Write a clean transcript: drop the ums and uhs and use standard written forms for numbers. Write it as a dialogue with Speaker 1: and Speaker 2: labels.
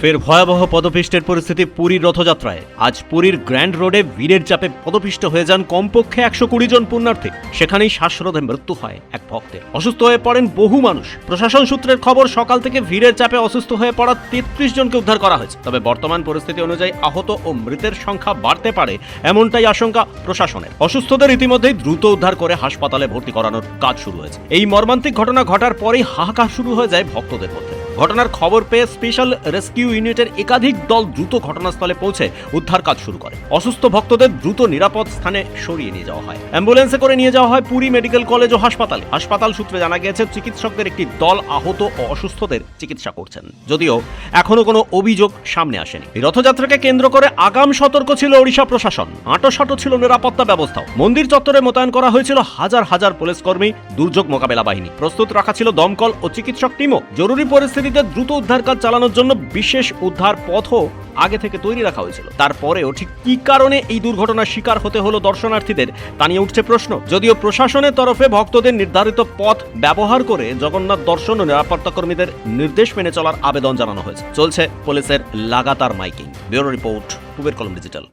Speaker 1: ফের ভয়াবহ পদপিষ্টের পরিস্থিতি পুরীর রথযাত্রায়। আজ পুরীর গ্র্যান্ড রোডে ভিড়ের চাপে পদপিষ্ট হয়ে যান কমপক্ষে 120 জন পুণ্যার্থী। সেখানেই শ্বাসরোধে মৃত্যু হয় এক ভক্তের। অসুস্থ হয়ে পড়েন বহু মানুষ। প্রশাসন সূত্রের খবর, সকাল থেকে ভিড়ের চাপে অসুস্থ হয়ে পড়া 33 জনকে উদ্ধার করা হয়েছে। তবে বর্তমান পরিস্থিতি অনুযায়ী আহত ও মৃতের সংখ্যা বাড়তে পারে, এমনটাই আশঙ্কা প্রশাসনের। অসুস্থদের ইতিমধ্যেই দ্রুত উদ্ধার করে হাসপাতালে ভর্তি করানোর কাজ শুরু হয়েছে। এই মর্মান্তিক ঘটনা ঘটার পরেই হাহাকার শুরু হয়ে যায় ভক্তদের মধ্যে। ঘটনার খবর পেয়ে স্পেশাল রেস্কিউ ইউনিটের একাধিক দল দ্রুত ঘটনাস্থলে পৌঁছে উদ্ধার কাজ শুরু করে। অসুস্থ ভক্তদের দ্রুত নিরাপদ স্থানে সরিয়ে নিয়ে যাওয়া হয়। অ্যাম্বুলেন্সে করে নিয়ে যাওয়া হয় পুরী মেডিকেল কলেজ ও হাসপাতালে। হাসপাতাল সূত্রে জানা গিয়েছে, চিকিৎসকদের একটি দল আহত ও অসুস্থদের চিকিৎসা করছেন, যদিও এখনো কোনো অভিযোগ সামনে আসেনি। রথযাত্রাকে কেন্দ্র করে আগাম সতর্ক ছিল ওড়িশা প্রশাসন। আঁটোসাঁটো ছিল নিরাপত্তা ব্যবস্থাও। মন্দির চত্বরে মোতায়েন করা হয়েছিল হাজার হাজার পুলিশ কর্মী, দুর্যোগ মোকাবেলা বাহিনী। প্রস্তুত রাখা ছিল দমকল ও চিকিৎসক টিমও। জরুরি পরিস্থিতিতে দ্রুত উদ্ধার কাজ চালানোর জন্য বিশেষ উদ্ধার পথও আগে থেকে তৈরি রাখা হয়েছিল। তারপরেও ঠিক কি কারণে এই দুর্ঘটনার শিকার হতে হলো দর্শনার্থীদের, তা নিয়ে উঠছে প্রশ্ন। যদিও প্রশাসনের তরফে ভক্তদের নির্ধারিত পথ ব্যবহার করে জগন্নাথ দর্শন ও নিরাপত্তা কর্মীদের নির্দেশ মেনে চলার আবেদন জানানো হয়েছে। চলছে পুলিশের লাগাতার মাইকিং। ব্যুরো রিপোর্ট, কুবের কলম ডিজিটাল।